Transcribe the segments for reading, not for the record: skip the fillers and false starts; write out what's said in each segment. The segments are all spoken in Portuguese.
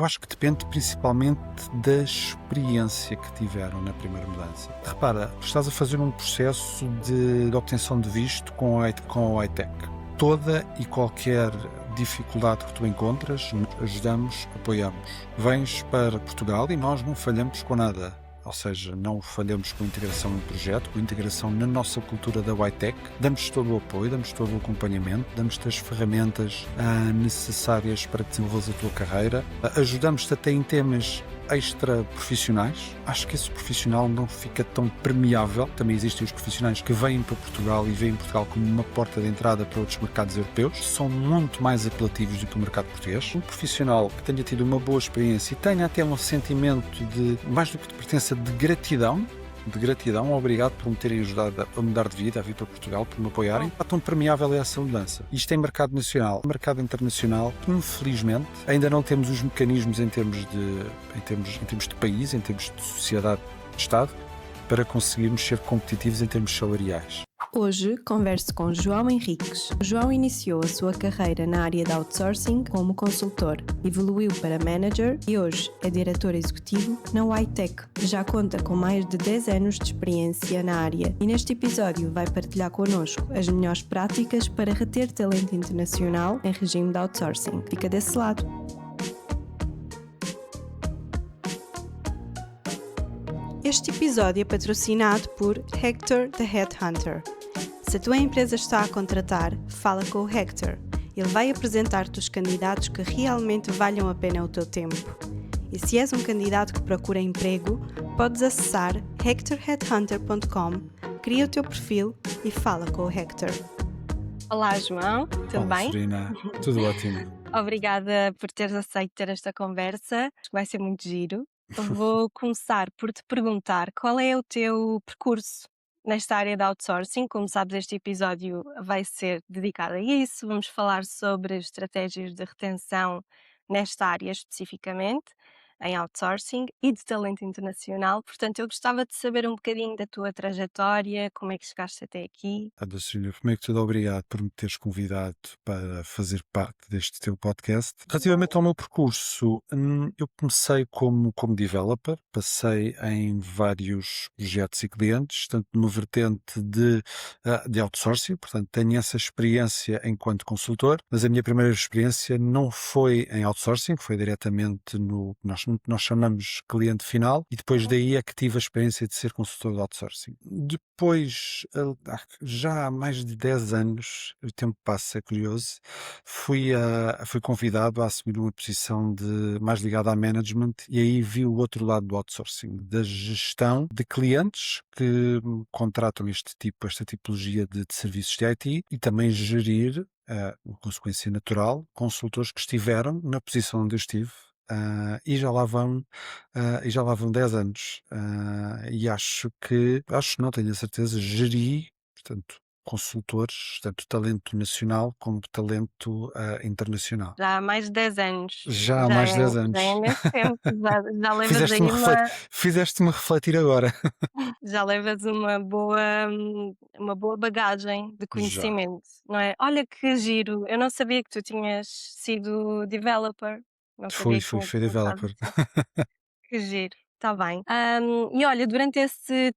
Eu acho que depende principalmente da experiência que tiveram na primeira mudança. Repara, estás a fazer um processo de obtenção de visto com a iTech. Toda e qualquer dificuldade que tu encontras, nós ajudamos, apoiamos. Vens para Portugal e nós não falhamos com nada. Ou seja, não falhamos com a integração no projeto, com a integração na nossa cultura da iTech. Damos todo o apoio, damos todo o acompanhamento, damos-te as ferramentas necessárias para que desenvolvas a tua carreira. Ajudamos-te até em temas extra profissionais. Acho que esse profissional não fica tão permeável. Também existem os profissionais que vêm para Portugal e veem Portugal como uma porta de entrada para outros mercados europeus. São muito mais apelativos do que o mercado português. Um profissional que tenha tido uma boa experiência e tenha até um sentimento de, mais do que de pertença, de gratidão, obrigado por me terem ajudado a mudar de vida, a vir para Portugal, por me apoiarem. Está tão permeável é essa mudança. Isto é mercado nacional. No mercado internacional, infelizmente, ainda não temos os mecanismos em termos de país, em termos de sociedade, de Estado, para conseguirmos ser competitivos em termos salariais. Hoje converso com João Henriques. João iniciou a sua carreira na área de outsourcing como consultor, evoluiu para manager e hoje é diretor executivo na iTech. Já conta com mais de 10 anos de experiência na área e neste episódio vai partilhar connosco as melhores práticas para reter talento internacional em regime de outsourcing. Fica desse lado. Este episódio é patrocinado por Hector the Headhunter. Se a tua empresa está a contratar, fala com o Hector. Ele vai apresentar-te os candidatos que realmente valham a pena o teu tempo. E se és um candidato que procura emprego, podes acessar hectorheadhunter.com, cria o teu perfil e fala com o Hector. Olá, João. Tudo bem? Serena, tudo ótimo. Obrigada por teres aceito ter esta conversa. Acho que vai ser muito giro. Vou começar por te perguntar qual é o teu percurso nesta área de outsourcing. Como sabes, este episódio vai ser dedicado a isso. Vamos falar sobre estratégias de retenção nesta área especificamente, em outsourcing e de talento internacional. Portanto, eu gostava de saber um bocadinho da tua trajetória, como é que chegaste até aqui. Serena, primeiro que tudo, obrigado por me teres convidado para fazer parte deste teu podcast. Relativamente ao meu percurso, eu comecei como developer, passei em vários projetos e clientes, tanto numa vertente de outsourcing, portanto tenho essa experiência enquanto consultor, mas a minha primeira experiência não foi em outsourcing, foi diretamente no que nós chamamos cliente final, e depois daí é que tive a experiência de ser consultor de outsourcing. Depois, já há mais de 10 anos, o tempo passa, é curioso, fui convidado a assumir uma posição mais ligada a management, e aí vi o outro lado do outsourcing, da gestão de clientes que contratam esta tipologia de serviços de IT, e também gerir, uma consequência natural, consultores que estiveram na posição onde eu estive. E já lá vão 10 anos. E não tenho a certeza, geri, portanto, consultores, tanto talento nacional como talento internacional. Já há mais de 10 anos. Já há mais de 10 anos. Já é nesse tempo. Já levas aí Fizeste-me refletir agora. Já levas uma boa bagagem de conhecimento, não é? Olha que giro, eu não sabia que tu tinhas sido developer. Não sabia que Fui tinhas começado developer. assim. Que giro, está bem. E olha, durante esse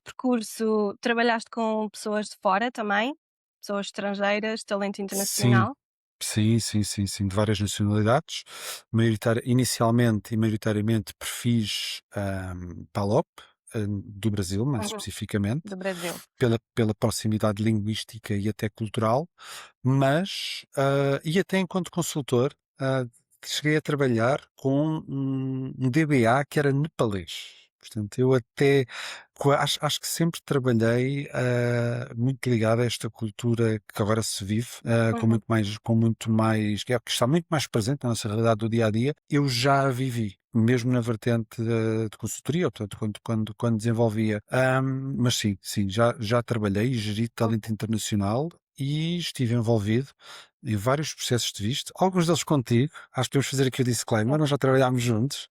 percurso, trabalhaste com pessoas de fora também? Pessoas estrangeiras, talento Sim, internacional? sim, de várias nacionalidades. Inicialmente e maioritariamente perfis PALOP, do Brasil, mais especificamente, Do Brasil. pela proximidade linguística e até cultural, mas, e até enquanto consultor, cheguei a trabalhar com um DBA que era nepalês. Portanto, eu acho que sempre trabalhei muito ligado a esta cultura que agora se vive, que está muito mais presente na nossa realidade do dia a dia. Eu já a vivi, mesmo na vertente de consultoria, portanto, quando desenvolvia. Mas sim, já trabalhei e geri talento internacional e estive envolvido em vários processos de visto, alguns deles contigo. Acho que podemos fazer aqui o disclaimer, nós já trabalhámos juntos.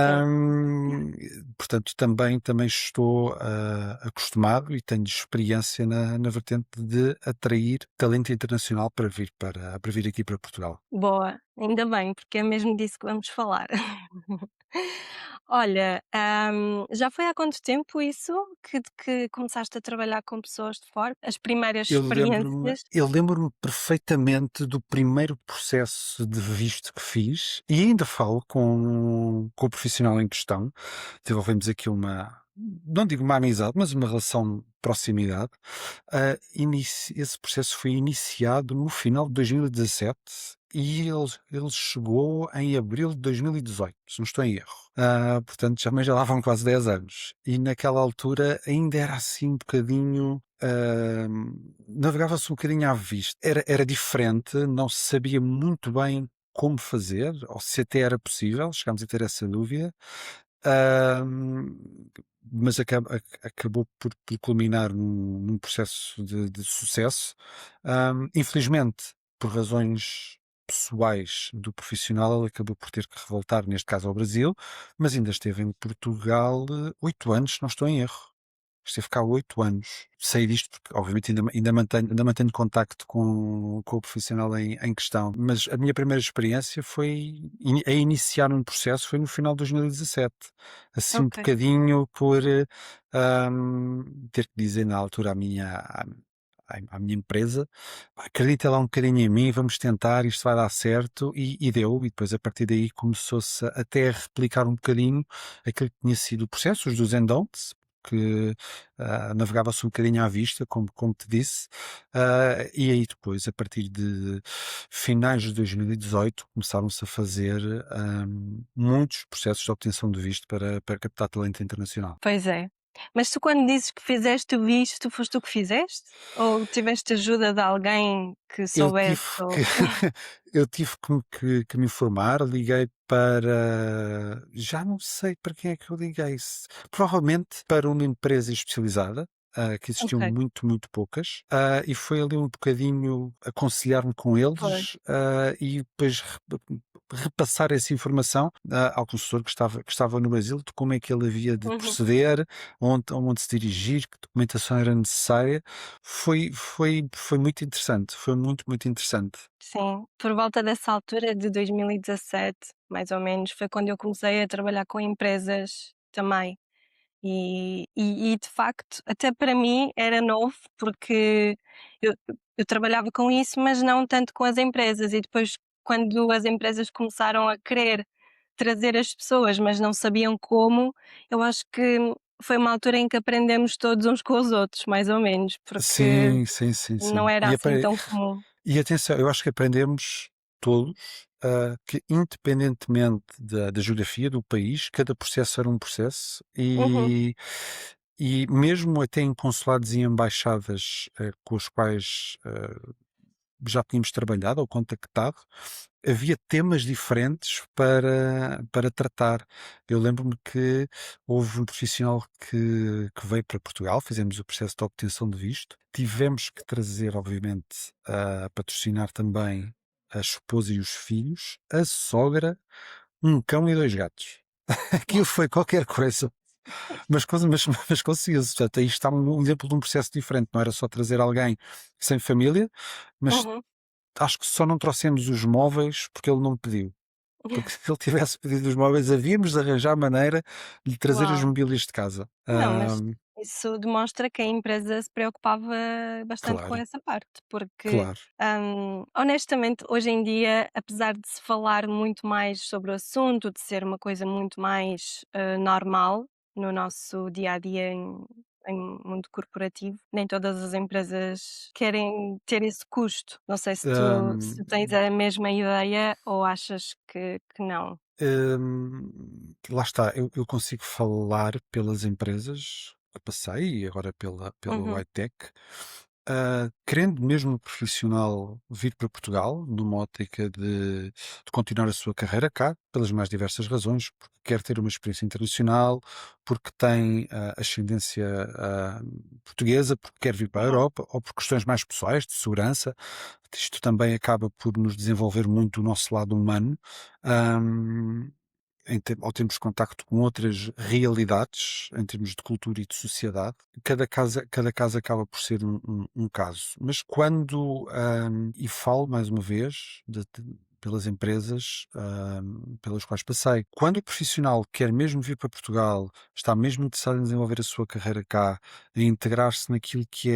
Sim, Ahm, Portanto, também estou acostumado e tenho experiência na vertente de atrair talento internacional para vir aqui para Portugal. boa, ainda bem, porque é mesmo disso que vamos falar. Olha, já foi há quanto tempo isso que começaste a trabalhar com pessoas de fora? As primeiras experiências? Eu lembro-me perfeitamente do primeiro processo de visto que fiz e ainda falo com o profissional em questão. Desenvolvemos aqui não digo uma amizade, mas uma relação de proximidade. Esse processo foi iniciado no final de 2017 e ele chegou em abril de 2018, se não estou em erro. Portanto, já lá vão quase 10 anos. E naquela altura ainda era assim um bocadinho. Navegava-se um bocadinho à vista. Era diferente, não se sabia muito bem como fazer, ou se até era possível, chegámos a ter essa dúvida. Ahm, mas acabou por culminar num processo de sucesso. Infelizmente, por razões pessoais do profissional, ele acabou por ter que revoltar, neste caso ao Brasil, mas ainda esteve em Portugal 8 anos, se não estou em erro. Esteve cá 8 anos. Sei disto porque, obviamente, ainda mantenho contacto com o profissional em questão. Mas a minha primeira experiência foi a iniciar um processo foi no final de 2017. Assim, um Ok. bocadinho por ter que dizer na altura à minha empresa: "Pá, acredita lá um bocadinho em mim, vamos tentar, isto vai dar certo", e deu, e depois a partir daí começou-se até a replicar um bocadinho aquilo que tinha sido o processo, os do's and don'ts, que navegava-se um bocadinho à vista, como te disse, e aí depois, a partir de finais de 2018, começaram-se a fazer muitos processos de obtenção de visto para captar talento internacional. Pois é. Mas tu quando dizes que fizeste o visto, foste tu que fizeste? Ou tiveste ajuda de alguém que Eu tive soubesse que ou eu tive que me informar, liguei para já não sei para quem é que eu liguei, provavelmente para uma empresa especializada, que existiam ok, muito poucas, e foi ali um bocadinho aconselhar-me com pois. eles, e depois repassar essa informação, ao consultor que estava no Brasil, de como é que ele havia de Uhum. proceder, onde se dirigir, que documentação era necessária. Foi muito interessante, foi muito interessante. Sim, por volta dessa altura de 2017, mais ou menos, foi quando eu comecei a trabalhar com empresas também. E de facto, até para mim era novo, porque eu eu trabalhava com isso, mas não tanto com as empresas. E depois, quando as empresas começaram a querer trazer as pessoas, mas não sabiam como, eu acho que foi uma altura em que aprendemos todos uns com os outros, mais ou menos, porque Sim, sim, sim, não sim. era assim tão comum. E atenção, eu acho que aprendemos todos, que independentemente da geografia do país, cada processo era um processo Uhum, e mesmo até em consulados e embaixadas, com os quais, já tínhamos trabalhado ou contactado, havia temas diferentes para tratar. Eu lembro-me que houve um profissional que veio para Portugal, fizemos o processo de obtenção de visto, tivemos que trazer, obviamente, a patrocinar também a esposa e os filhos, a sogra, um cão e 2 gatos. Aquilo foi qualquer coisa, mas conseguiu-se. Portanto, aí está um exemplo de um processo diferente. Não era só trazer alguém sem família, mas uhum. acho que só não trouxemos os móveis porque ele não pediu. Porque se ele tivesse pedido os móveis, havíamos de arranjar maneira de lhe trazer as Uau! mobílias de casa. Não, mas isso demonstra que a empresa se preocupava bastante com Claro, essa parte, porque, claro. honestamente, hoje em dia, apesar de se falar muito mais sobre o assunto, de ser uma coisa muito mais, normal no nosso dia a dia em mundo corporativo, nem todas as empresas querem ter esse custo. Não sei se tens a mesma ideia ou achas que não? Lá está, eu consigo falar pelas empresas que passei e agora pela Uhum, Whitec. Querendo mesmo o profissional vir para Portugal, numa ótica de continuar a sua carreira cá, pelas mais diversas razões, porque quer ter uma experiência internacional, porque tem ascendência portuguesa, porque quer vir para a Uhum. Europa, ou por questões mais pessoais, de segurança. Isto também acaba por nos desenvolver muito o nosso lado humano. Ahm, ao termos contacto com outras realidades, em termos de cultura e de sociedade, cada caso acaba por ser um caso. Mas quando, e falo mais uma vez pelas empresas pelas quais passei, quando o profissional quer mesmo vir para Portugal, está mesmo interessado em desenvolver a sua carreira cá, em integrar-se naquilo que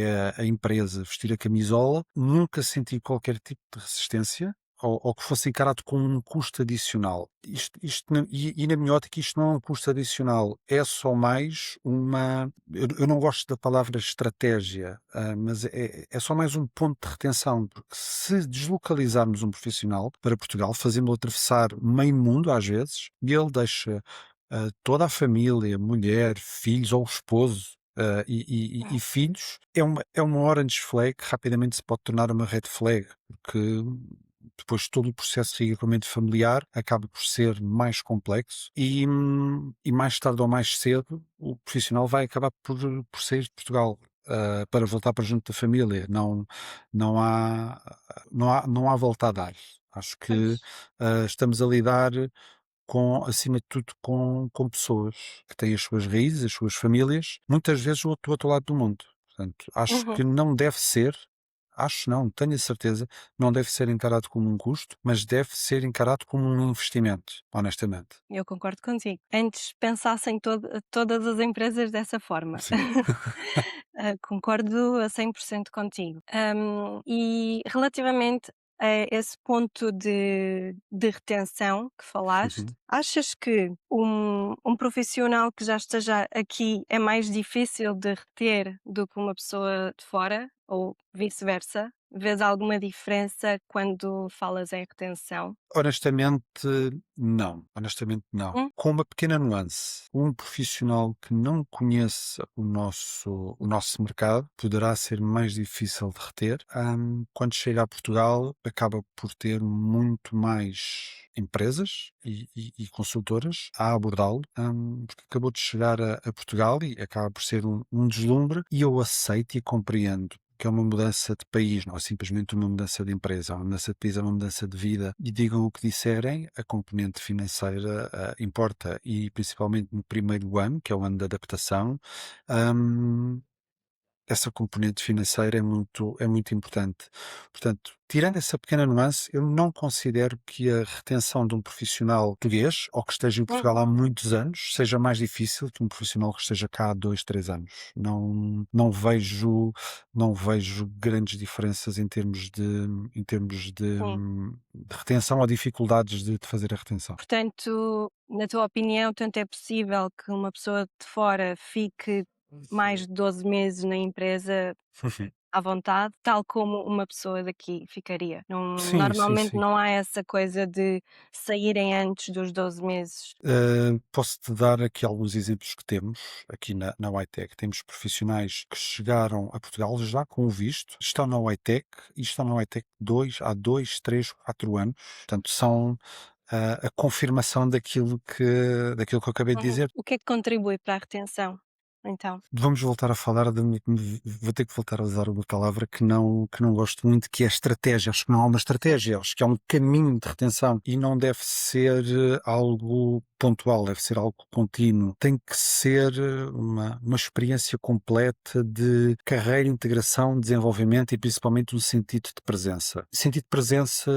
é a empresa, vestir a camisola, nunca senti qualquer tipo de resistência ou que fosse encarado como um custo adicional. E na minha ótica isto não é um custo adicional, é só mais uma. Eu não gosto da palavra estratégia, mas é só mais um ponto de retenção, porque se deslocalizarmos um profissional para Portugal, fazendo-o atravessar meio mundo às vezes, e ele deixa toda a família, mulher, filhos ou o esposo. E filhos é uma orange flag que rapidamente se pode tornar uma red flag, porque depois todo o processo de regulamento familiar acaba por ser mais complexo e mais tarde ou mais cedo o profissional vai acabar por sair de Portugal para voltar para junto da família. Não há volta a dar. Acho que Pois. estamos a lidar acima de tudo, com pessoas que têm as suas raízes, as suas famílias, muitas vezes do outro lado do mundo. Portanto, acho Uhum. que não deve ser, acho não, tenho a certeza, não deve ser encarado como um custo, mas deve ser encarado como um investimento, honestamente. Eu concordo contigo. Antes pensassem todas as empresas dessa forma. Sim. Concordo a 100% contigo. E relativamente a esse ponto de retenção que falaste, Uhum. achas que um profissional que já esteja aqui é mais difícil de reter do que uma pessoa de fora ou vice-versa? Vês alguma diferença quando falas em retenção? Honestamente, não. Honestamente, não. Hum? Com uma pequena nuance. Um profissional que não conheça o nosso mercado poderá ser mais difícil de reter. Quando chega a Portugal, acaba por ter muito mais empresas e consultoras a abordá-lo, porque acabou de chegar a Portugal e acaba por ser um deslumbre, e eu aceito e compreendo que é uma mudança de país, não é simplesmente uma mudança de empresa, é uma mudança de país, é uma mudança de vida. E digam o que disserem, a componente financeira importa, e principalmente no primeiro ano, que é o ano de adaptação, hum, essa componente financeira é muito importante. Portanto, tirando essa pequena nuance, eu não considero que a retenção de um profissional português, ou que esteja em Portugal Uhum. há muitos anos, seja mais difícil que um profissional que esteja cá há 2, 3 anos. Não vejo grandes diferenças Sim. de retenção ou dificuldades de fazer a retenção. Portanto, na tua opinião, tanto é possível que uma pessoa de fora fique mais de 12 meses na empresa à vontade, tal como uma pessoa daqui ficaria. Sim, sim, Normalmente sim. não há essa coisa de saírem antes dos 12 meses. Posso-te dar aqui alguns exemplos que temos aqui na Whitec. Temos profissionais que chegaram a Portugal já com o visto, estão na Whitec e estão na Whitec há 2, 3, 4 anos. Portanto, são a confirmação daquilo que eu acabei de Uhum. dizer. O que é que contribui para a retenção, então? Vamos voltar a falar vou ter que voltar a usar uma palavra que não gosto muito, que é estratégia. Acho que não há uma estratégia, acho que há um caminho de retenção e não deve ser algo pontual, deve ser algo contínuo. Tem que ser uma experiência completa de carreira, integração, desenvolvimento e principalmente um sentido de presença. Sentido de presença,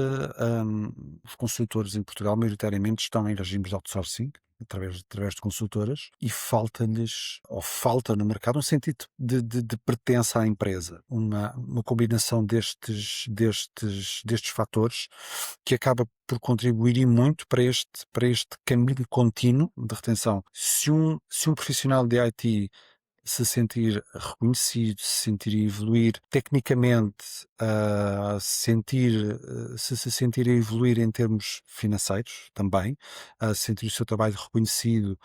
os consultores em Portugal maioritariamente estão em regimes de outsourcing, através de consultoras, e falta-lhes, ou falta no mercado, um sentido de pertença à empresa. Uma combinação destes fatores que acaba por contribuir e muito para este caminho contínuo de retenção. Se um profissional de IT se sentir reconhecido, se sentir a evoluir tecnicamente, se sentir a evoluir em termos financeiros também, sentir o seu trabalho reconhecido,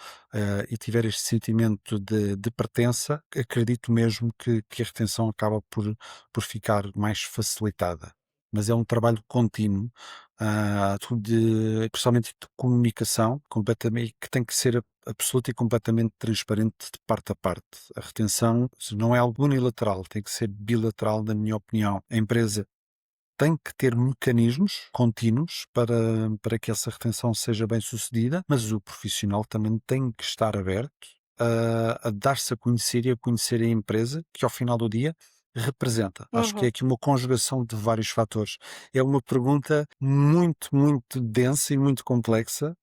e tiver este sentimento de pertença, acredito mesmo que a retenção acaba por ficar mais facilitada. Mas é um trabalho contínuo, principalmente de comunicação, completamente, que tem que ser absoluta e completamente transparente de parte a parte. A retenção não é algo unilateral, tem que ser bilateral, na minha opinião. A empresa tem que ter mecanismos contínuos para que essa retenção seja bem sucedida, mas o profissional também tem que estar aberto a dar-se a conhecer e a conhecer a empresa que ao final do dia representa. Acho que é Uhum. aqui uma conjugação de vários fatores. É uma pergunta muito, muito densa e muito complexa.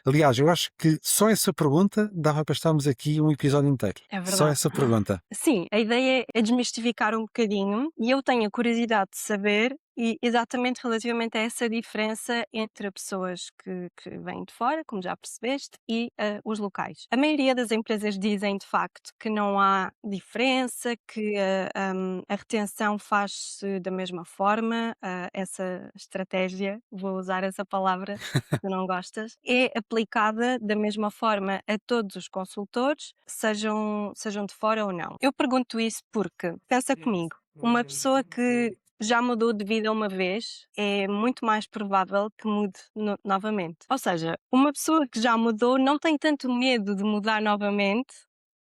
Aliás, eu acho que só essa pergunta dava para estarmos aqui um episódio inteiro. É Só verdade. essa pergunta. Sim, a ideia é desmistificar um bocadinho e eu tenho a curiosidade de saber e exatamente relativamente a essa diferença entre pessoas que vêm de fora, como já percebeste, e os locais. A maioria das empresas dizem de facto que não há diferença, que a retenção faz-se da mesma forma, essa estratégia, vou usar essa palavra, tu não gostas, é aplicada da mesma forma a todos os consultores, sejam de fora ou não. Eu pergunto isso porque, pensa comigo, uma pessoa que já mudou de vida uma vez, é muito mais provável que mude novamente. Ou seja, uma pessoa que já mudou não tem tanto medo de mudar novamente,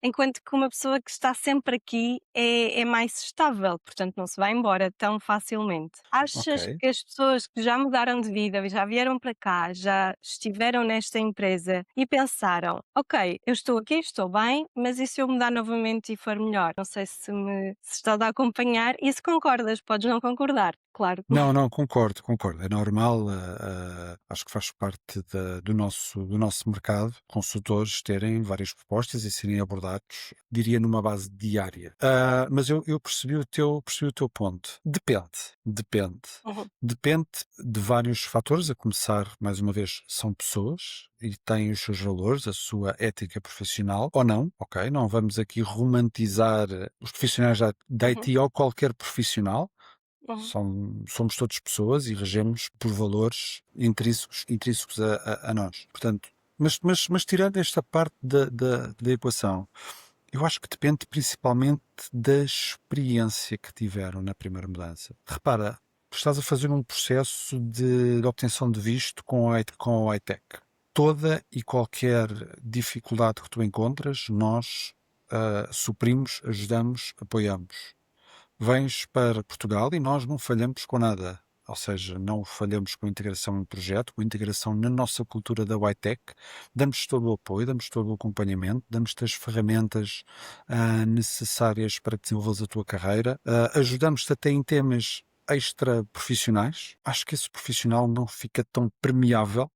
enquanto que uma pessoa que está sempre aqui é mais estável, portanto não se vai embora tão facilmente. Achas Ok. que as pessoas que já mudaram de vida, já vieram para cá, já estiveram nesta empresa e pensaram: ok, eu estou aqui, estou bem, mas e se eu mudar novamente e for melhor? Não sei se estás a acompanhar e se concordas, podes não concordar, claro. Não, não, concordo, concordo. É normal, acho que faz parte do nosso mercado, consultores terem várias propostas e serem abordados, diria, numa base diária. Mas eu percebi o teu ponto. Depende. Uhum, Depende de vários fatores, a começar, mais uma vez, são pessoas e têm os seus valores, a sua ética profissional, ou não, ok? Não vamos aqui romantizar os profissionais da uhum, IT ou qualquer profissional. uhum, Somos todos pessoas e regemos por valores intrínsecos a nós. Portanto, mas tirando esta parte da equação, eu acho que depende principalmente da experiência que tiveram na primeira mudança. Repara, tu estás a fazer um processo de obtenção de visto com a ITEC. Toda e qualquer dificuldade que tu encontras, nós suprimos, ajudamos, apoiamos. Vens para Portugal e nós não falhamos com nada. Ou seja, não falhamos com a integração em projeto, com a integração na nossa cultura da YTech, damos todo o apoio, damos todo o acompanhamento, damos-te as ferramentas necessárias para que desenvolvas a tua carreira, ajudamos-te até em temas extra profissionais. Acho que esse profissional não fica tão permeável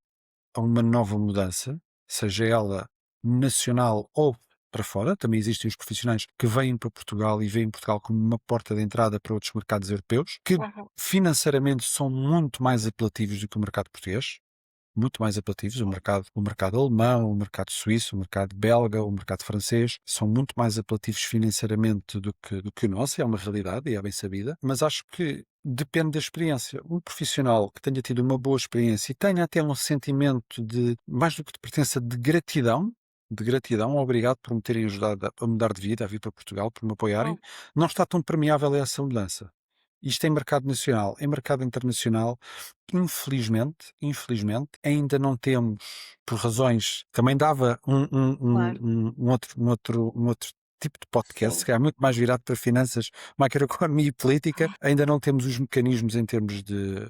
a uma nova mudança, seja ela nacional ou para fora. Também existem os profissionais que vêm para Portugal e veem Portugal como uma porta de entrada para outros mercados europeus, que uhum, financeiramente são muito mais apelativos do que o mercado português. Muito mais apelativos, o mercado alemão, o mercado suíço, o mercado belga, o mercado francês, são muito mais apelativos financeiramente do que o nosso, é uma realidade e é bem sabida, mas acho que depende da experiência. Um profissional que tenha tido uma boa experiência e tenha até um sentimento de, mais do que de pertença, de gratidão, obrigado por me terem ajudado a mudar de vida, a vir para Portugal, por me apoiarem, uhum, não está tão permeável a essa mudança. Isto em mercado nacional. Em mercado internacional, infelizmente, ainda não temos, por razões, também dava claro, um outro tipo de podcast, sim. que é muito mais virado para finanças, macroeconomia e política. Ainda não temos os mecanismos em termos de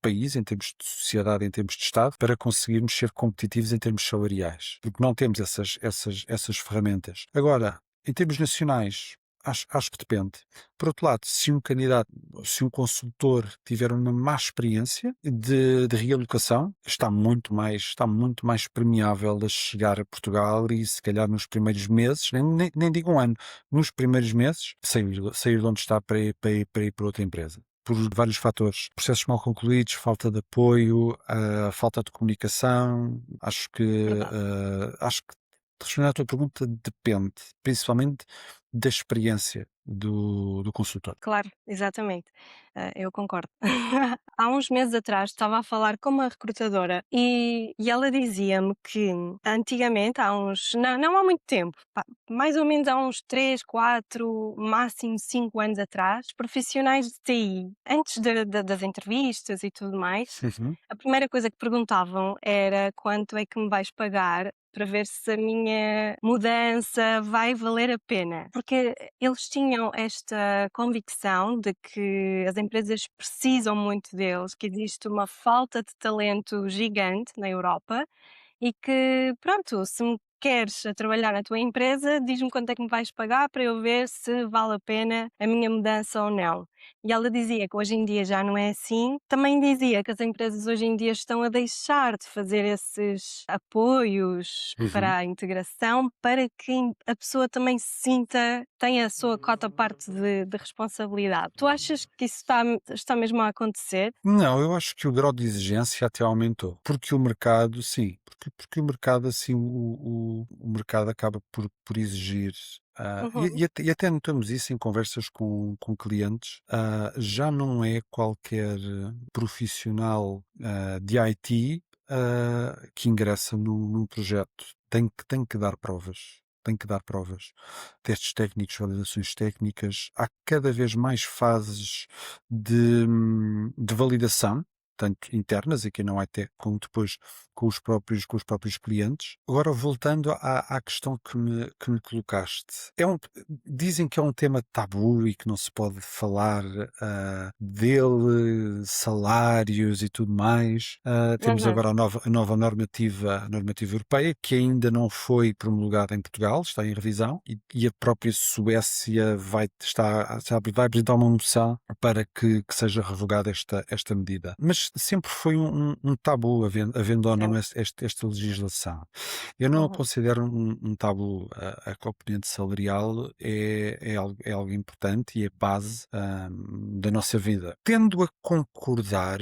país, em termos de sociedade, em termos de Estado, para conseguirmos ser competitivos em termos salariais, porque não temos essas ferramentas. Agora, em termos nacionais, acho que depende. Por outro lado, se um candidato, se um consultor tiver uma má experiência de realocação, está muito mais permeável a chegar a Portugal e se calhar nos primeiros meses, nem digo um ano, nos primeiros meses, sair de onde está para ir para outra empresa. Por vários fatores, processos mal concluídos, falta de apoio, falta de comunicação, acho que Verdade. respondendo à tua pergunta, depende, principalmente da experiência do consultor. Claro, exatamente. Eu concordo. Há uns meses atrás estava a falar com uma recrutadora e ela dizia-me que antigamente, não há muito tempo, pá, mais ou menos há uns 3, 4, máximo 5 anos atrás, profissionais de TI, antes das entrevistas e tudo mais, Uhum. a primeira coisa que perguntavam era quanto é que me vais pagar para ver se a minha mudança vai valer a pena. Porque eles tinham esta convicção de que as empresas precisam muito deles, que existe uma falta de talento gigante na Europa e que, pronto, se me queres a trabalhar na tua empresa, diz-me quanto é que me vais pagar para eu ver se vale a pena a minha mudança ou não. E ela dizia que hoje em dia já não é assim. Também dizia que as empresas hoje em dia estão a deixar de fazer esses apoios Uhum. para a integração, para que a pessoa também se sinta, tenha a sua cota parte de responsabilidade. Tu achas que isso está mesmo a acontecer? Não, eu acho que o grau de exigência até aumentou, porque o mercado, sim, porque o mercado, assim, o mercado acaba por exigir, Uhum, e até notamos isso em conversas com clientes, já não é qualquer profissional, de IT, que ingressa num projeto, tem que dar provas. Tem que dar provas, testes técnicos, validações técnicas. Há cada vez mais fases de validação, tanto internas, aqui não IT, como depois com os próprios clientes. Agora, voltando à questão que me colocaste, dizem que é um tema tabu e que não se pode falar dele, salários e tudo mais. Temos uhum, agora a nova normativa europeia, que ainda não foi promulgada em Portugal, está em revisão, e a própria Suécia vai apresentar uma moção para que seja revogada esta medida. Mas sempre foi um tabu, havendo ou não sempre. esta legislação. Eu não Uhum, considero um tabu. A componente salarial é algo importante e é base, da nossa vida. Tendo a concordar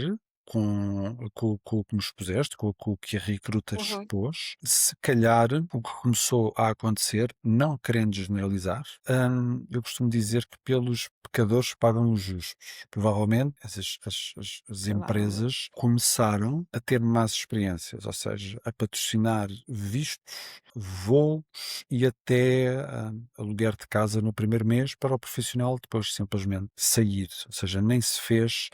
com o que me expuseste, com o que a Recruta uhum, expôs, se calhar o que começou a acontecer, não querendo generalizar, eu costumo dizer que pelos pecadores pagam os justos. Provavelmente as provavelmente. empresas começaram a ter más experiências, ou seja, a patrocinar vistos, voos e até aluguer de casa no primeiro mês para o profissional depois simplesmente sair, ou seja, nem se fez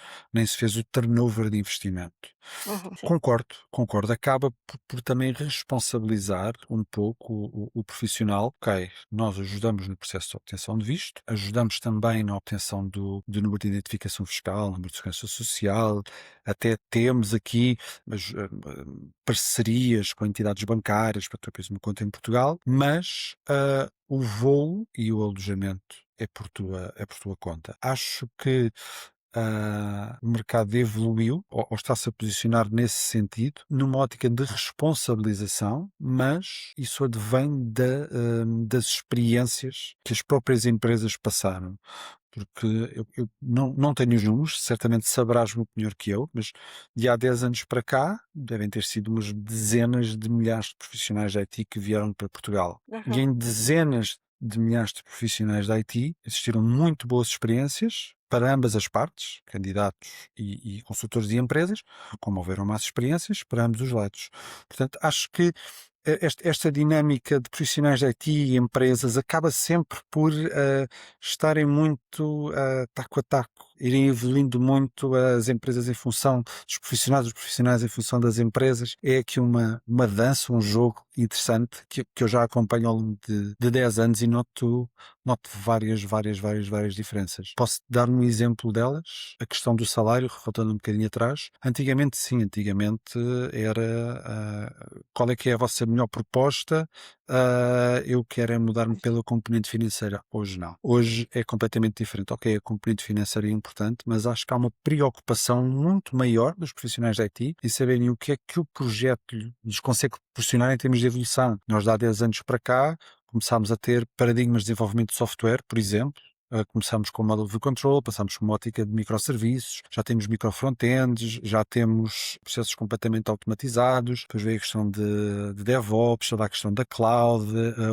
o turnover de investimento. Uhum, sim. Concordo. Acaba por também responsabilizar um pouco o profissional. Ok, nós ajudamos no processo de obtenção de visto, ajudamos também na obtenção do número de identificação fiscal, número de segurança social, até temos aqui parcerias com entidades bancárias para ter depois uma conta em Portugal, mas o voo e o alojamento é por tua conta. Acho que o mercado evoluiu ou está-se a posicionar nesse sentido, numa ótica de responsabilização, mas isso advém das experiências que as próprias empresas passaram. Porque eu não tenho os números, certamente saberás muito melhor que eu, mas de há 10 anos para cá devem ter sido umas dezenas de milhares de profissionais de IT que vieram para Portugal. E Uhum, em dezenas de milhares de profissionais de IT existiram muito boas experiências para ambas as partes, candidatos e consultores de empresas, como houveram más experiências para ambos os lados. Portanto, acho que esta dinâmica de profissionais de IT e empresas acaba sempre por estarem muito taco a taco, irem evoluindo muito as empresas em função dos profissionais, os profissionais em função das empresas. É aqui uma dança, um jogo interessante que eu já acompanho ao longo de 10 anos e noto várias diferenças. Posso dar um exemplo delas? A questão do salário, voltando um bocadinho atrás. Antigamente, sim, era qual é que é a vossa melhor proposta? Eu quero é mudar-me pela componente financeira. Hoje não. Hoje é completamente diferente. Ok, a componente financeira é importante, mas acho que há uma preocupação muito maior dos profissionais de IT em saberem o que é que o projeto lhes consegue proporcionar em termos de evolução. Nós, de há 10 anos para cá, começámos a ter paradigmas de desenvolvimento de software, por exemplo, Começamos com o Model View Control, passamos por uma ótica de microserviços, já temos micro-frontends, já temos processos completamente automatizados, depois veio a questão de DevOps, toda a questão da cloud,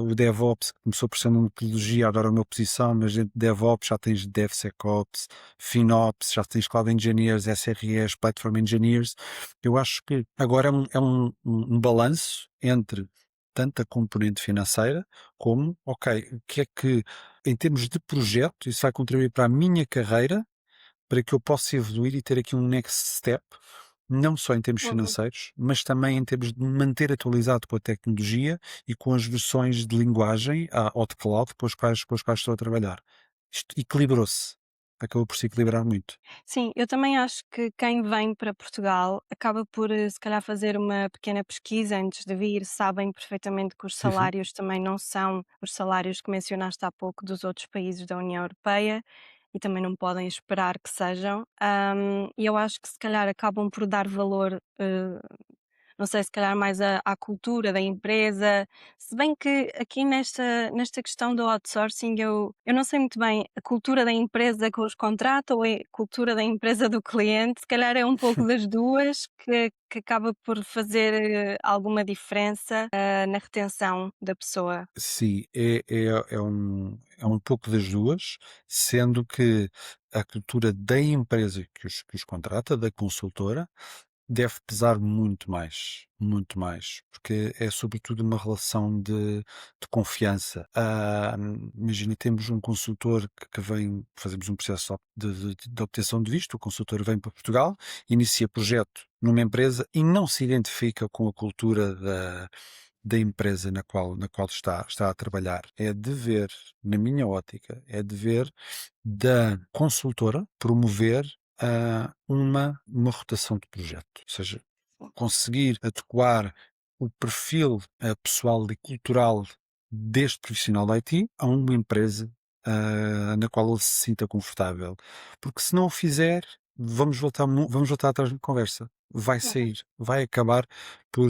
o DevOps começou por ser uma metodologia, agora é uma posição, mas dentro de DevOps já tens DevSecOps, FinOps, já tens Cloud Engineers, SREs, Platform Engineers. Eu acho que agora é um balanço entre tanto a componente financeira como, ok, o que é que em termos de projeto, isso vai contribuir para a minha carreira, para que eu possa evoluir e ter aqui um next step, não só em termos Uhum. financeiros, mas também em termos de me manter atualizado com a tecnologia e com as versões de linguagem ou de cloud com as quais estou a trabalhar. Isto equilibrou-se. Acabou por se equilibrar muito. Sim, eu também acho que quem vem para Portugal acaba por, se calhar, fazer uma pequena pesquisa antes de vir. Sabem perfeitamente que os Sim, sim. salários também não são os salários que mencionaste há pouco dos outros países da União Europeia e também não podem esperar que sejam. E eu acho que, se calhar, acabam por dar valor, não sei, se calhar mais à cultura da empresa, se bem que aqui nesta questão do outsourcing eu não sei muito bem a cultura da empresa que os contrata ou é a cultura da empresa do cliente, se calhar é um pouco das 2 que acaba por fazer, alguma diferença, na retenção da pessoa. Sim, é um pouco das duas, sendo que a cultura da empresa que os contrata, da consultora, deve pesar muito mais, porque é sobretudo uma relação de confiança. Imagina, temos um consultor que vem, fazemos um processo de obtenção de visto, o consultor vem para Portugal, inicia projeto numa empresa e não se identifica com a cultura da empresa na qual está a trabalhar. É dever, na minha ótica, é dever da consultora promover uma rotação de projeto. Ou seja, conseguir adequar o perfil pessoal e cultural deste profissional de IT a uma empresa na qual ele se sinta confortável. Porque se não o fizer, vamos voltar atrás na conversa. Vai Uhum, sair, vai acabar por.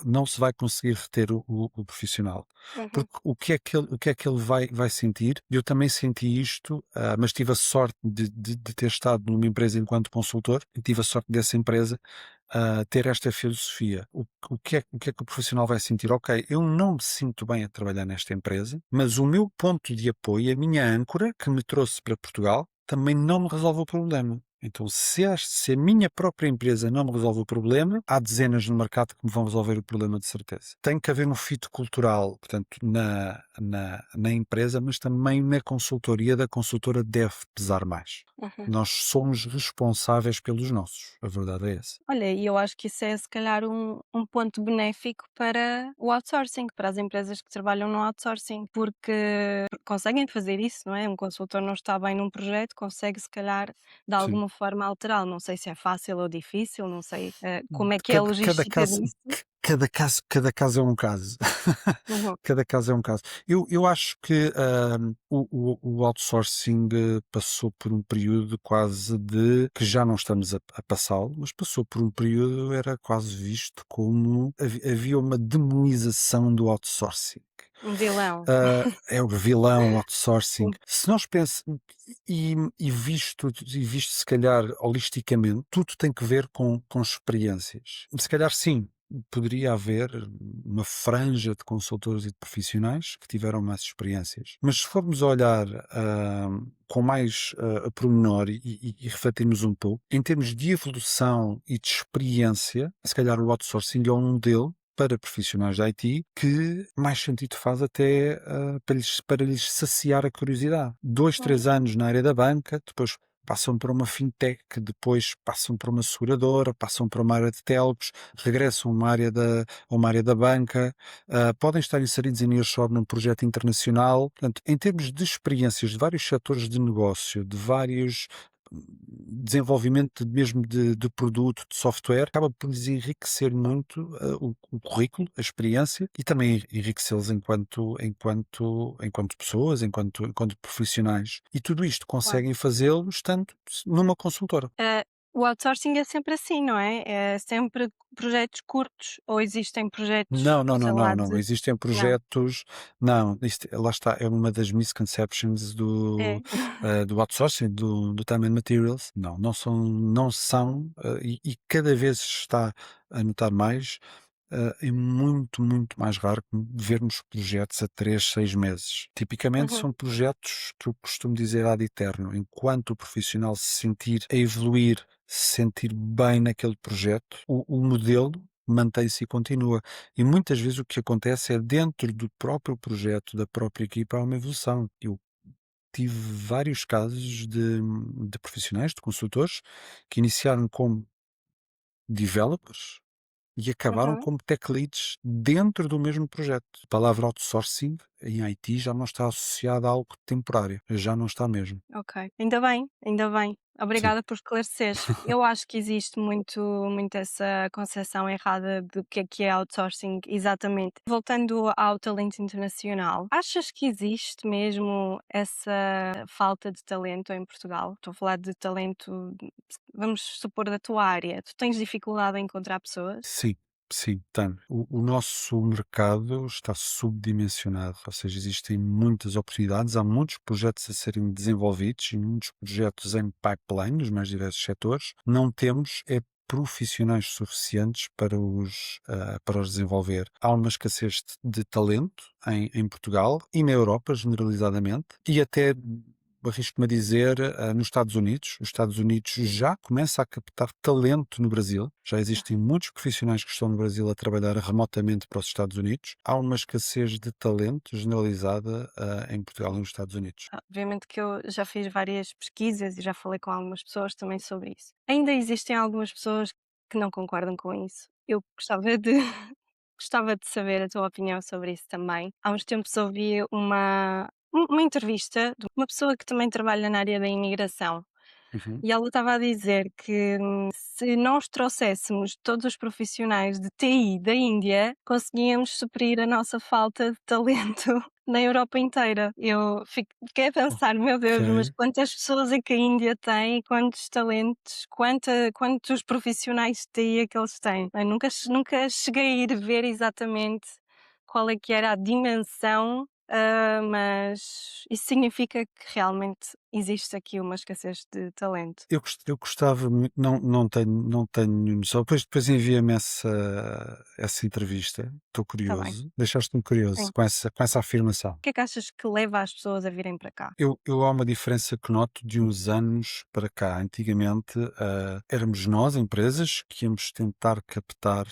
Não se vai conseguir reter o profissional. uhum, Porque o que é que ele vai sentir? Eu também senti isto, mas tive a sorte de ter estado numa empresa enquanto consultor e tive a sorte dessa empresa ter esta filosofia. O que é que o profissional vai sentir? Ok, eu não me sinto bem a trabalhar nesta empresa, mas o meu ponto de apoio, a minha âncora, que me trouxe para Portugal, também não me resolve o problema. Então, se a minha própria empresa não me resolve o problema, há dezenas no mercado que me vão resolver o problema de certeza. Tem que haver um fit cultural, portanto, na empresa, mas também na consultoria da consultora deve pesar mais. uhum. Nós somos responsáveis pelos nossos. A verdade é essa. Olha, e eu acho que isso é se calhar um ponto benéfico para o outsourcing, para as empresas que trabalham no outsourcing, porque conseguem fazer isso, não é? Um consultor não está bem num projeto, consegue se calhar de Sim. alguma forma alterá-lo. Não sei se é fácil ou difícil, não sei, como é que é a Cada logística caso, disso. cada caso é um caso. Uhum, Cada caso é um caso. Eu acho que o outsourcing passou por um período quase que já não estamos a passá-lo, mas passou por um período, era quase visto como havia uma demonização do outsourcing. um vilão. É o vilão, o outsourcing. Sim. Se nós pensamos, e visto se calhar holisticamente, tudo tem que ver com experiências. Se calhar sim, poderia haver uma franja de consultores e de profissionais que tiveram mais experiências. Mas se formos olhar com mais a pormenor e refletirmos um pouco, em termos de evolução e de experiência, se calhar o outsourcing é um modelo para profissionais de IT que mais sentido faz até para lhes saciar a curiosidade. 2, 3 anos na área da banca, depois passam para uma fintech, depois passam para uma seguradora, passam para uma área de telcos, regressam a uma área da banca, podem estar inseridos em nearshore num projeto internacional. Portanto, em termos de experiências de vários setores de negócio, de vários desenvolvimento mesmo de produto, de software, acaba por lhes enriquecer muito o currículo, a experiência e também enriquecê-los enquanto pessoas, enquanto profissionais. E tudo isto Claro. conseguem fazê-lo estando numa consultora. O outsourcing é sempre assim, não é? É sempre projetos curtos ou existem projetos, Não, não, não, sei não, lá, não. de Existem não, projetos. Não, isto, lá está, é uma das misconceptions é. do outsourcing, do time and materials. Não, não são, e cada vez se está a notar mais. É muito, muito mais raro vermos projetos a 3, 6 meses. Tipicamente Uhum, são projetos que eu costumo dizer ad eterno. Enquanto o profissional se sentir a evoluir, se sentir bem naquele projeto, o modelo mantém-se e continua. E muitas vezes o que acontece é dentro do próprio projeto, da própria equipa, há uma evolução. Eu tive vários casos de profissionais, de consultores, que iniciaram como developers e acabaram uhum. como tech leads dentro do mesmo projeto. A palavra outsourcing em IT já não está associada a algo temporário, já não está mesmo. Ok, ainda bem, ainda bem. Sim. Obrigada por esclareceres. Eu acho que existe muito essa concepção errada do que é outsourcing, exatamente. Voltando ao talento internacional, achas que existe mesmo essa falta de talento em Portugal? Estou a falar de talento, vamos supor, da tua área. Tu tens dificuldade em encontrar pessoas? Sim, sim, tem. O nosso mercado está subdimensionado, ou seja, existem muitas oportunidades, há muitos projetos a serem desenvolvidos e muitos projetos em pipeline nos mais diversos setores. Não temos é profissionais suficientes para os desenvolver. Há uma escassez de talento em Portugal e na Europa, generalizadamente, e até arrisco-me a dizer, nos Estados Unidos. Os Estados Unidos já começa a captar talento no Brasil. Já existem muitos profissionais que estão no Brasil a trabalhar remotamente para os Estados Unidos. Há uma escassez de talento generalizada, em Portugal e nos Estados Unidos. Obviamente que eu já fiz várias pesquisas e já falei com algumas pessoas também sobre isso. Ainda existem algumas pessoas que não concordam com isso. Eu gostava de gostava de saber a tua opinião sobre isso também. Há uns tempos ouvi uma entrevista de uma pessoa que também trabalha na área da imigração. Uhum. E ela estava a dizer que se nós trouxéssemos todos os profissionais de TI da Índia, conseguíamos suprir a nossa falta de talento na Europa inteira. Eu fiquei a pensar, meu Deus, mas Ok. quantas pessoas é que a Índia tem e quantos talentos, quantos profissionais de TI é que eles têm? Eu nunca cheguei a ir ver exatamente qual é que era a dimensão, mas isso significa que realmente existe aqui uma escassez de talento. Eu gostava muito, não tenho noção. Depois envia-me essa entrevista. Estou Está bem, curioso. Deixaste-me curioso sim. com essa afirmação. O que é que achas que leva as pessoas a virem para cá? Eu há uma diferença que noto de uns anos para cá. Antigamente, éramos nós, empresas, que íamos tentar captar,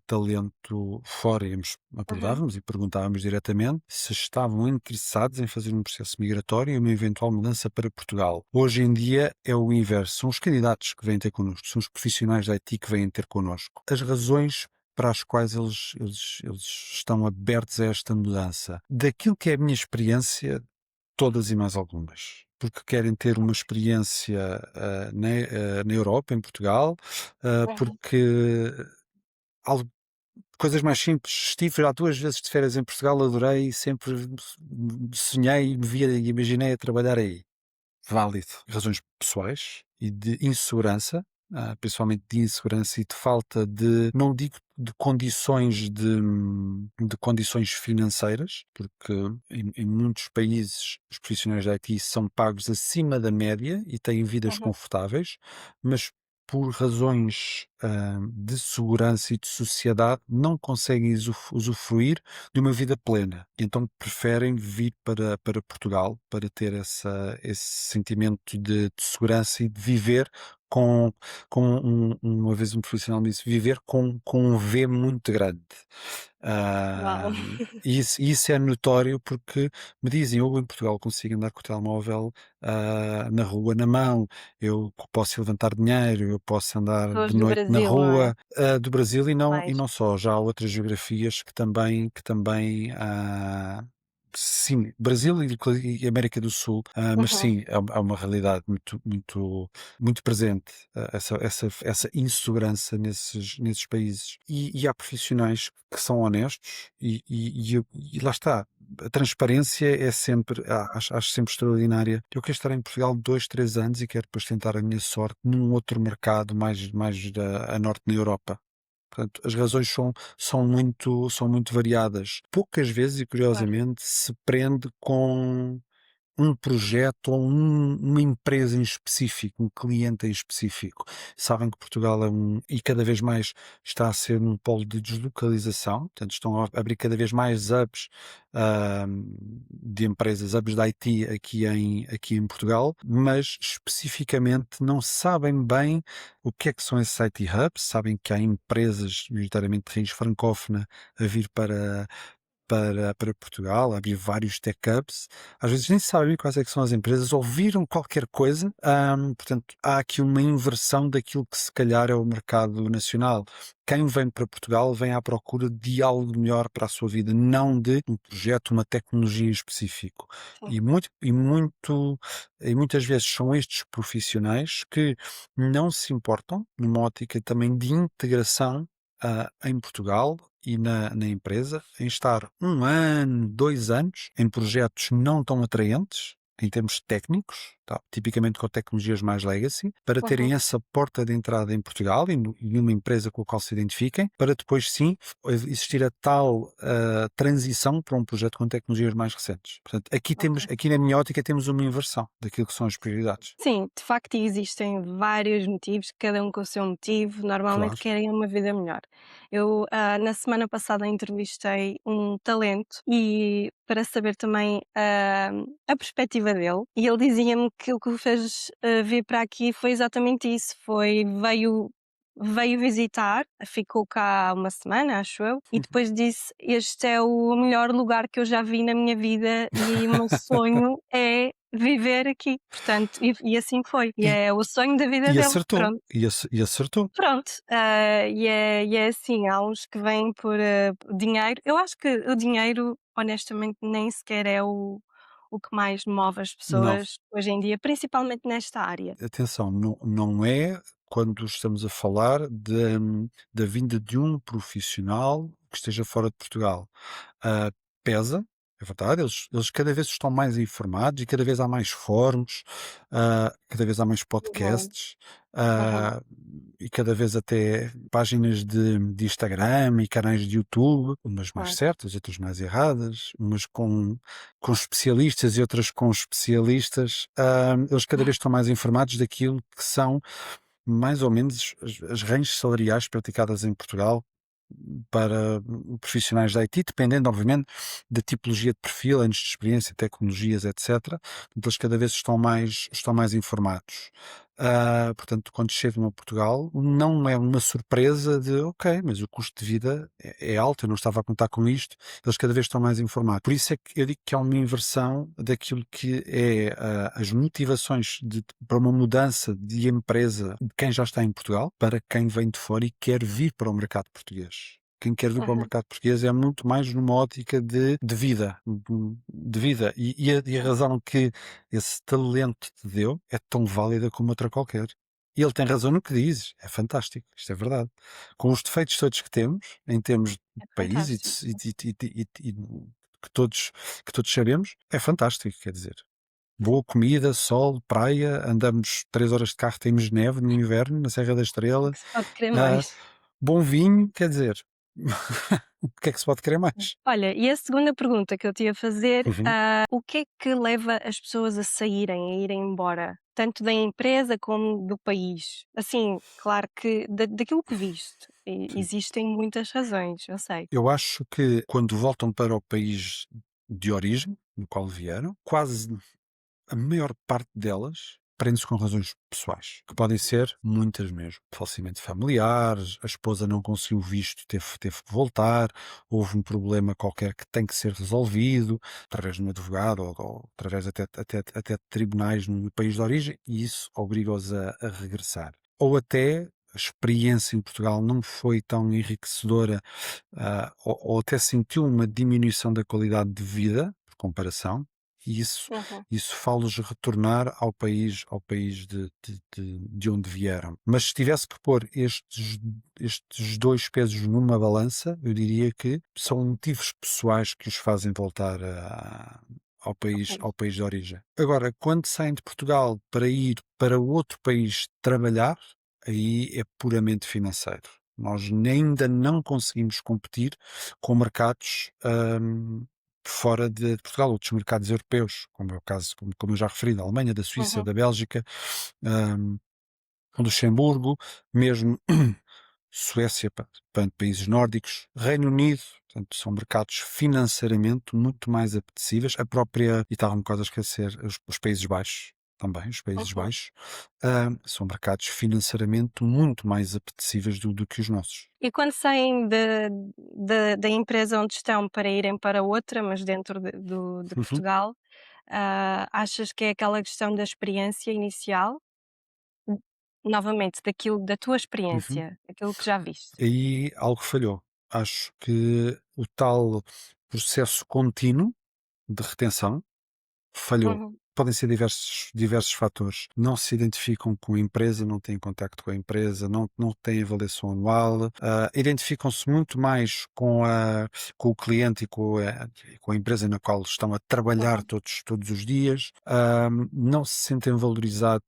talento fora, Uhum, abordávamos e perguntávamos diretamente se estavam interessados em fazer um processo migratório e uma eventual mudança para Portugal. Hoje em dia é o inverso, são os candidatos que vêm ter connosco, são os profissionais da IT que vêm ter connosco. As razões para as quais eles estão abertos a esta mudança. Daquilo que é a minha experiência, todas e mais algumas. Porque querem ter uma experiência, na Europa, em Portugal, uhum. porque algo coisas mais simples. Estive já 2 vezes de férias em Portugal, adorei, sempre sonhei, me via e imaginei a trabalhar aí. Válido. Razões pessoais e de insegurança, principalmente de insegurança e de falta de, não digo de condições de condições financeiras, porque em muitos países os profissionais de IT são pagos acima da média e têm vidas Uhum, confortáveis, mas por razões, de segurança e de sociedade não conseguem usufruir de uma vida plena. Então preferem vir para Portugal para ter esse sentimento de segurança e de viver com uma vez um profissional me disse, viver com um V muito grande. uau. E isso é notório porque me dizem, eu em Portugal consigo andar com o telemóvel, na rua na mão, eu posso levantar dinheiro, eu posso andar Pessoas de do noite na Brasil, não é? rua, do Brasil e Mais. não só, já há outras geografias que também, sim, Brasil e América do Sul, mas Uhum. sim, há uma realidade muito, muito, muito presente, essa insegurança nesses países. E há profissionais que são honestos e lá está. a transparência é sempre, acho sempre extraordinária. Eu quero estar em Portugal 2, 3 anos e quero depois tentar a minha sorte num outro mercado mais a norte na Europa. Portanto, as razões são muito variadas. Poucas vezes, e Claro. curiosamente, se prende com um projeto ou uma empresa em específico, um cliente em específico. Sabem que Portugal e cada vez mais está a ser um polo de deslocalização, portanto estão a abrir cada vez mais hubs de empresas, hubs de IT aqui em Portugal, mas especificamente não sabem bem o que é que são esses IT hubs, sabem que há empresas, majoritariamente de raiz francófona, a vir para Portugal, abrir vários tech hubs, às vezes nem sabem quais é que são as empresas, ouviram qualquer coisa, portanto há aqui uma inversão daquilo que se calhar é o mercado nacional. Quem vem para Portugal vem à procura de algo melhor para a sua vida, não de um projeto, uma tecnologia em específico. Sim. E muitas vezes são estes profissionais que não se importam, numa ótica também de integração em Portugal e na empresa, em estar 1 ano, 2 anos em projetos não tão atraentes em termos técnicos, tá? Tipicamente com tecnologias mais legacy, para Uhum. terem essa porta de entrada em Portugal e numa empresa com a qual se identifiquem, para depois sim existir a tal transição para um projeto com tecnologias mais recentes. Portanto, Ok. aqui na minha ótica temos uma inversão daquilo que são as prioridades. Sim, de facto existem vários motivos, cada um com o seu motivo, normalmente Claro. querem uma vida melhor. Eu, na semana passada entrevistei um talento e para saber também, a perspectiva dele, e ele dizia-me que o que o fez, vir para aqui foi exatamente isso, veio visitar, ficou cá uma semana, acho eu, e depois disse: "Este é o melhor lugar que eu já vi na minha vida e o meu sonho é viver aqui", portanto, e assim foi, e E, é o sonho da vida e dele, acertou. pronto. E acertou. Pronto, e é assim, há uns que vêm por, dinheiro. Eu acho que o dinheiro, honestamente, nem sequer é o que mais move as Não. pessoas hoje em dia, principalmente nesta área. Atenção, não é quando estamos a falar da vinda de um profissional que esteja fora de Portugal. Ah, pesa, é verdade, eles cada vez estão mais informados e cada vez há mais fóruns, cada vez há mais Uhum, podcasts, uhum, ah, e cada vez até páginas de Instagram e canais de YouTube, umas mais claro. certas, outras mais erradas, umas com especialistas e outras com especialistas. Eles cada vez estão mais informados daquilo que são mais ou menos as ranges salariais praticadas em Portugal para profissionais da IT, dependendo, obviamente, da tipologia de perfil, anos de experiência, tecnologias, etc. Portanto, eles cada vez estão mais informados. Portanto, quando chegam a Portugal, não é uma surpresa de, ok, mas o custo de vida é alto, eu não estava a contar com isto, eles cada vez estão mais informados. Por isso é que eu digo que há uma inversão daquilo que é as motivações para uma mudança de empresa de quem já está em Portugal para quem vem de fora e quer vir para o mercado português. Quem quer vir para o Uhum, mercado português é muito mais numa ótica de vida, de vida. E a sim, razão que esse talento te deu é tão válida como outra qualquer. E ele tem razão no que diz, é fantástico, isto é verdade. Com os defeitos todos que temos, em termos de é país fantástico. e que todos sabemos, é fantástico, quer dizer. Boa comida, sol, praia, andamos 3 horas de carro, temos neve no inverno, na Serra da O Estrela, que se pode querer ah, mais? bom vinho, quer dizer, o que é que se pode querer mais? Olha, e a segunda pergunta que eu te ia fazer, Uhum. o que é que leva as pessoas a saírem, a irem embora? Tanto da empresa como do país. Assim, claro que daquilo que viste, Sim. existem muitas razões, eu sei. Eu acho que quando voltam para o país de origem, no qual vieram, quase a maior parte delas prende-se com razões pessoais, que podem ser muitas mesmo. Falecimento familiar, a esposa não conseguiu visto, teve que voltar, houve um problema qualquer que tem que ser resolvido através de um advogado ou através até de tribunais no país de origem, e isso obriga-os a regressar. Ou até a experiência em Portugal não foi tão enriquecedora, ou até sentiu uma diminuição da qualidade de vida, por comparação, E isso, Uhum. isso fá-los retornar ao país de onde vieram. Mas se tivesse que pôr estes dois pesos numa balança, eu diria que são motivos pessoais que os fazem voltar Ok. ao país de origem. Agora, quando saem de Portugal para ir para outro país trabalhar, aí é puramente financeiro. Nós ainda não conseguimos competir com mercados fora de Portugal, outros mercados europeus, como é o caso, como eu já referi, da Alemanha, da Suíça, Uhum. da Bélgica, hum, Luxemburgo, mesmo Suécia, países nórdicos, Reino Unido, portanto, são mercados financeiramente muito mais apetecíveis. A própria, e estava um bocado a esquecer, os Países Baixos, também, os Países Uhum. Baixos, são mercados financeiramente muito mais apetecíveis do que os nossos. E quando saem da empresa onde estão para irem para outra, mas dentro de Uhum, Portugal, achas que é aquela questão da experiência inicial? Hum, Novamente, da tua uhum. experiência, aquilo que já viste. Aí algo falhou. Acho que o tal processo contínuo de retenção falhou. Uhum. Podem ser diversos fatores. Não se identificam com a empresa, não têm contacto com a empresa, não têm avaliação anual, identificam-se muito mais com o cliente e com a empresa na qual estão a trabalhar Uhum. todos os dias, não se sentem valorizados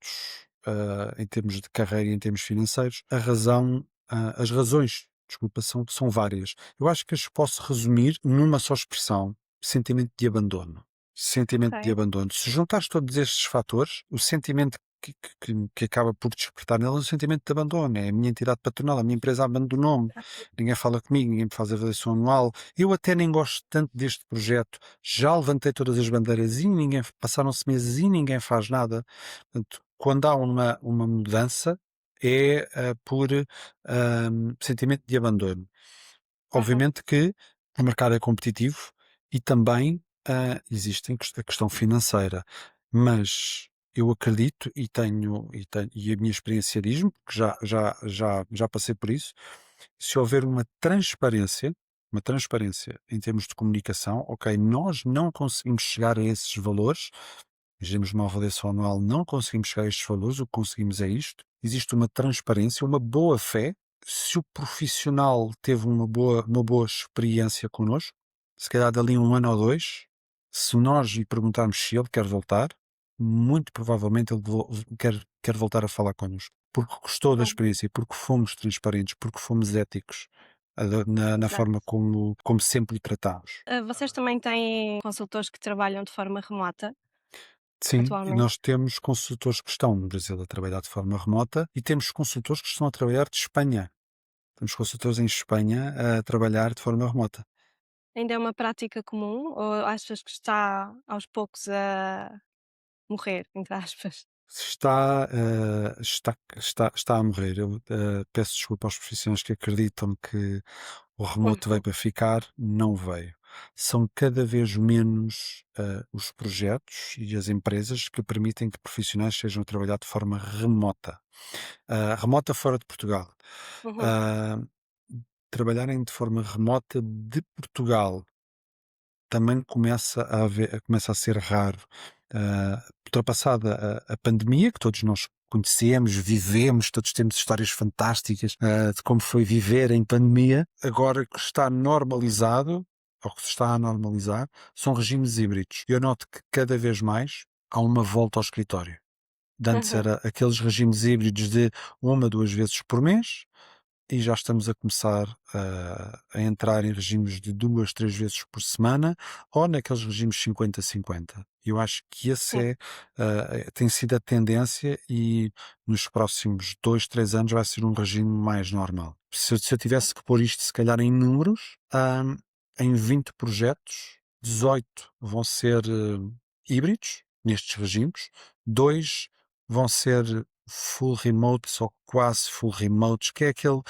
em termos de carreira e em termos financeiros. As razões, desculpa, são várias. Eu acho que as posso resumir numa só expressão: sentimento de abandono. Sentimento de Ok. abandono. Se juntares todos estes fatores, o sentimento que acaba por despertar nela é o sentimento de abandono. É a minha entidade patronal, a minha empresa abandonou-me, ninguém fala comigo, ninguém me faz avaliação anual. Eu até nem gosto tanto deste projeto, já levantei todas as bandeiras e ninguém, passaram-se meses e ninguém faz nada. Portanto, quando há uma mudança, é por sentimento de abandono. Uhum. Obviamente que o mercado é competitivo e também existe a questão financeira, mas eu acredito e a minha experiência diz-me, porque já passei por isso, se houver uma transparência em termos de comunicação, ok, nós não conseguimos chegar a esses valores, fizemos uma avaliação anual, não conseguimos chegar a estes valores, o que conseguimos é isto. Existe uma transparência, uma boa fé. Se o profissional teve uma boa experiência connosco, se calhar dali um ano ou dois, se nós lhe perguntarmos se ele quer voltar, muito provavelmente ele quer voltar a falar connosco. Porque gostou da Uhum. experiência, porque fomos transparentes, porque fomos éticos na forma Exato. como sempre o tratámos. Vocês também têm consultores que trabalham de forma remota Sim, e atualmente? nós temos consultores que estão no Brasil a trabalhar de forma remota e temos consultores que estão a trabalhar de Espanha. Temos consultores em Espanha a trabalhar de forma remota. Ainda é uma prática comum ou achas que está aos poucos a morrer, entre aspas? Está a morrer. Eu peço desculpa aos profissionais que acreditam que o remoto veio Uhum. para ficar, não veio. São cada vez menos os projetos e as empresas que permitem que profissionais sejam a trabalhar de forma remota. Remota fora de Portugal. Uhum. Ah, trabalharem de forma remota de Portugal também começa a ser raro. Ultrapassada a pandemia, que todos nós conhecemos, vivemos, todos temos histórias fantásticas de como foi viver em pandemia, agora que está normalizado, ou que se está a normalizar, são regimes híbridos. Eu noto que cada vez mais há uma volta ao escritório. De antes Uhum. era aqueles regimes híbridos de uma, duas vezes por mês, e já estamos a começar a entrar em regimes de 2, 3 vezes por semana ou naqueles regimes 50-50. Eu acho que Sim. tem sido a tendência e nos próximos 2, 3 anos vai ser um regime mais normal. Se eu tivesse que pôr isto se calhar em números, em 20 projetos, 18 vão ser híbridos nestes regimes, 2 vão ser full remote ou quase full remote, que é aquele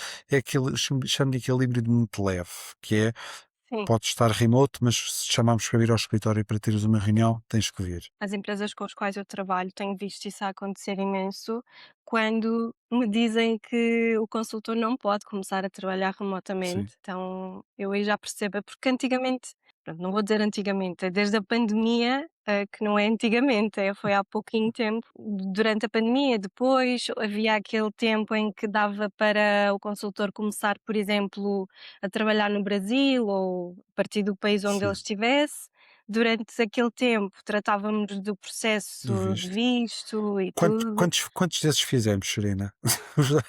chamo de aquele híbrido muito leve, que é, Sim. podes estar remote, mas se te chamarmos para vir ao escritório para teres uma reunião, tens que vir. As empresas com as quais eu trabalho, tenho visto isso a acontecer imenso, quando me dizem que o consultor não pode começar a trabalhar Sim. remotamente. Então, eu aí já percebo, é porque antigamente pronto, não vou dizer antigamente, é desde a pandemia, que não é antigamente, foi há pouquinho tempo. Durante a pandemia, depois havia aquele tempo em que dava para o consultor começar, por exemplo, a trabalhar no Brasil ou a partir do país onde ele Sim, estivesse. Durante aquele tempo tratávamos do do processo de visto. visto e Quantos, tudo. quantos, quantos desses fizemos, Serena? Os dois.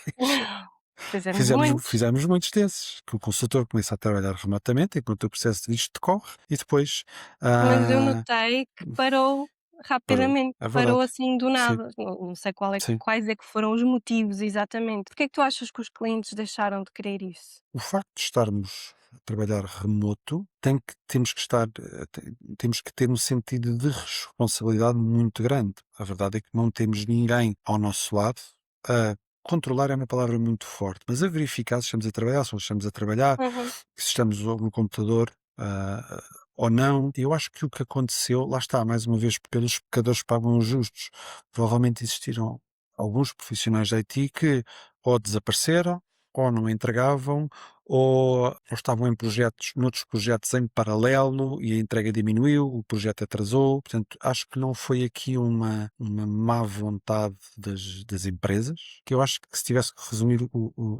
Fizemos Fizemos, muitos, fizemos muitos desses, que o consultor começa a trabalhar remotamente enquanto o processo de visto decorre e depois mas eu ah, notei que parou parou. rapidamente, É parou verdade. assim do Sim, nada. Não sei sim. quais é que foram os motivos exatamente. Porque é que tu achas que os clientes deixaram de querer isso? O facto de estarmos a trabalhar remoto temos que estar, temos que ter um sentido de responsabilidade muito grande. A verdade é que não temos ninguém ao nosso lado a controlar é uma palavra muito forte, mas a verificar se estamos a trabalhar, se não estamos a trabalhar, Uhum, se estamos no computador ou não. Eu acho que o que aconteceu, lá está, mais uma vez, pelos pecadores pagam os justos. Provavelmente existiram alguns profissionais de IT que ou desapareceram, ou não entregavam, ou estavam em projetos, noutros projetos em paralelo e a entrega diminuiu, o projeto atrasou. Portanto, acho que não foi aqui uma má vontade das empresas, que eu acho que se tivesse que resumir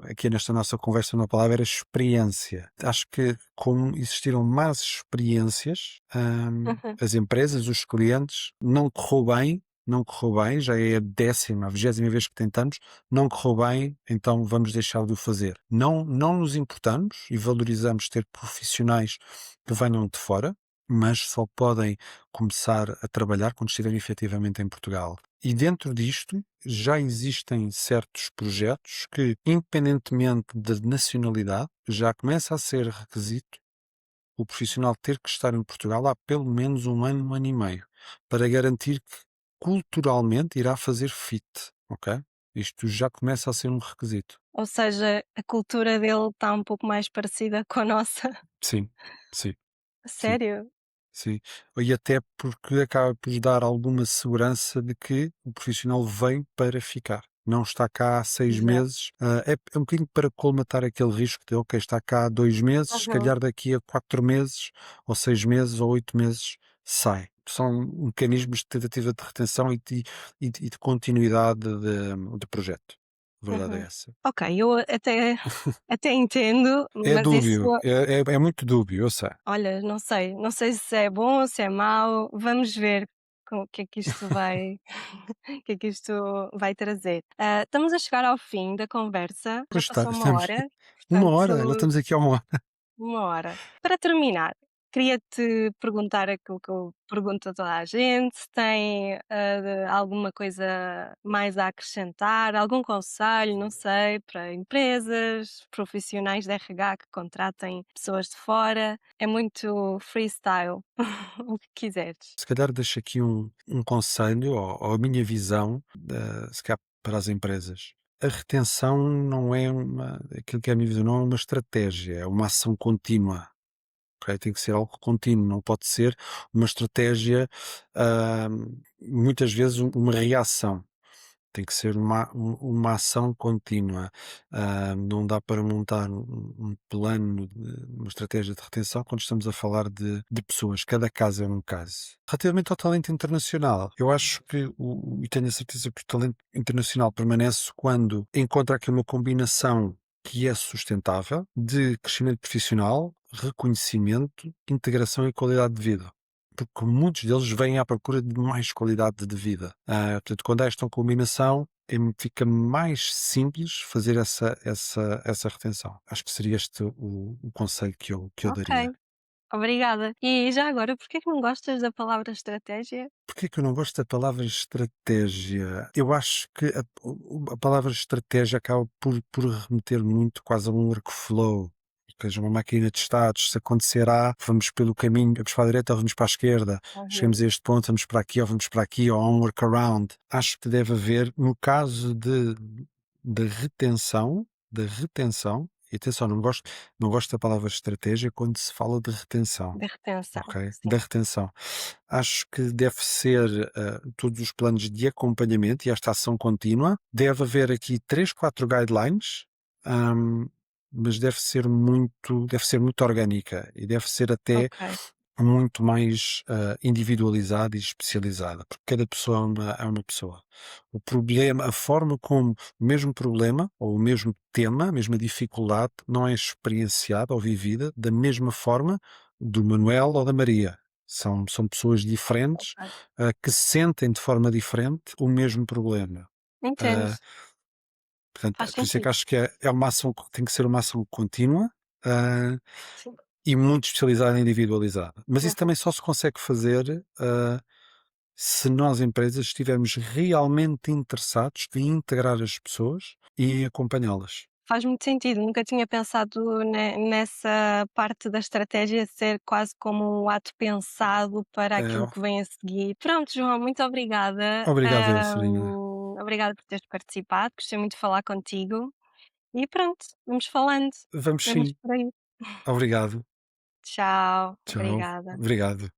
aqui nesta nossa conversa numa palavra era experiência. Acho que como existiram más experiências, uhum. as empresas, os clientes, não correu bem, já é a 10ª, a 20ª vez que tentamos, não correu bem, então vamos deixar de o fazer. Não nos importamos e valorizamos ter profissionais que venham de fora, mas só podem começar a trabalhar quando estiverem efetivamente em Portugal. E dentro disto já existem certos projetos que, independentemente da nacionalidade, já começa a ser requisito o profissional ter que estar em Portugal há pelo menos um ano e meio, para garantir que culturalmente irá fazer fit, ok? Isto já começa a ser um requisito. Ou seja, a cultura dele está um pouco mais parecida com a nossa. Sim, sim, A sim, sério? sim. E até porque acaba por dar alguma segurança de que o profissional vem para ficar. Não está cá há 6 meses. É um bocadinho para colmatar aquele risco de, ok, está cá há 2 meses, se Uhum, calhar daqui a 4 meses, ou 6 meses, ou 8 meses, sai. São mecanismos de tentativa de retenção e de continuidade de projeto. A verdade é uhum. essa. Ok, eu até entendo, É mas isso, dúbio, é muito dúbio, eu sei. olha, não sei se é bom ou se é mau, vamos ver o que é que isto vai o que é que isto vai trazer. Estamos a chegar ao fim da conversa, já Pois está, passou uma estamos hora, uma hora, nós portanto estamos aqui há uma hora. uma hora. Para terminar, queria-te perguntar aquilo que eu pergunto a toda a gente, se tem, alguma coisa mais a acrescentar, algum conselho, não sei, para empresas, profissionais de RH que contratem pessoas de fora. É muito freestyle, o que quiseres. Se calhar deixo aqui um conselho ou a minha visão, se calhar para as empresas. A retenção não é aquilo que é a minha visão, não é uma estratégia, é uma ação contínua. Ok? Tem que ser algo contínuo, não pode ser uma estratégia, ah, muitas vezes uma reação. Tem que ser uma ação contínua. Não dá para montar um plano, uma estratégia de retenção quando estamos a falar de pessoas. Cada caso é um caso. Relativamente ao talento internacional, eu acho que, e tenho a certeza que o talento internacional permanece quando encontra aqui uma combinação que é sustentável de crescimento profissional, reconhecimento, integração e qualidade de vida, porque muitos deles vêm à procura de mais qualidade de vida. Portanto, quando há esta combinação, fica mais simples fazer essa retenção. Acho que seria este o conselho que eu daria. Ok, obrigada. E já agora, porquê que não gostas da palavra estratégia? Porquê que eu não gosto da palavra estratégia? Eu acho que a palavra estratégia acaba por remeter muito quase a um workflow. Ou seja, uma máquina de estados, se acontecer A, vamos pelo caminho, vamos para a direita ou vamos para a esquerda, Uhum. chegamos a este ponto, vamos para aqui ou vamos para aqui, ou há um workaround. Acho que deve haver, no caso de retenção, e atenção, não gosto da palavra estratégia quando se fala de retenção, De retenção, ok? sim. Da retenção. Acho que deve ser todos os planos de acompanhamento e esta ação contínua. Deve haver aqui 3, 4 guidelines, ahm, mas deve ser muito orgânica e deve ser até Ok. muito mais individualizada e especializada, porque cada pessoa é uma pessoa. O problema, a forma como o mesmo problema ou o mesmo tema, a mesma dificuldade, não é experienciada ou vivida da mesma forma do Manuel ou da Maria. São pessoas diferentes Ok. que sentem de forma diferente o mesmo problema. Entendo, Ah, Portanto, faz por isso é que sentido. acho que é uma ação, tem que ser uma ação contínua. ah, Sim. e muito especializada e individualizada. Mas isso Uhum. também só se consegue fazer, se nós, empresas, estivermos realmente interessados em integrar as pessoas e em acompanhá-las. Faz muito sentido, nunca tinha pensado nessa parte da estratégia ser quase como um ato pensado para aquilo É, que vem a seguir. Pronto, João, muito obrigada. obrigado eu, Serena. Obrigada por teres participado, gostei muito de falar contigo. E pronto, vamos falando. Vamos Vemos sim. por aí. Obrigado. Tchau, Tchau. obrigada. Obrigado.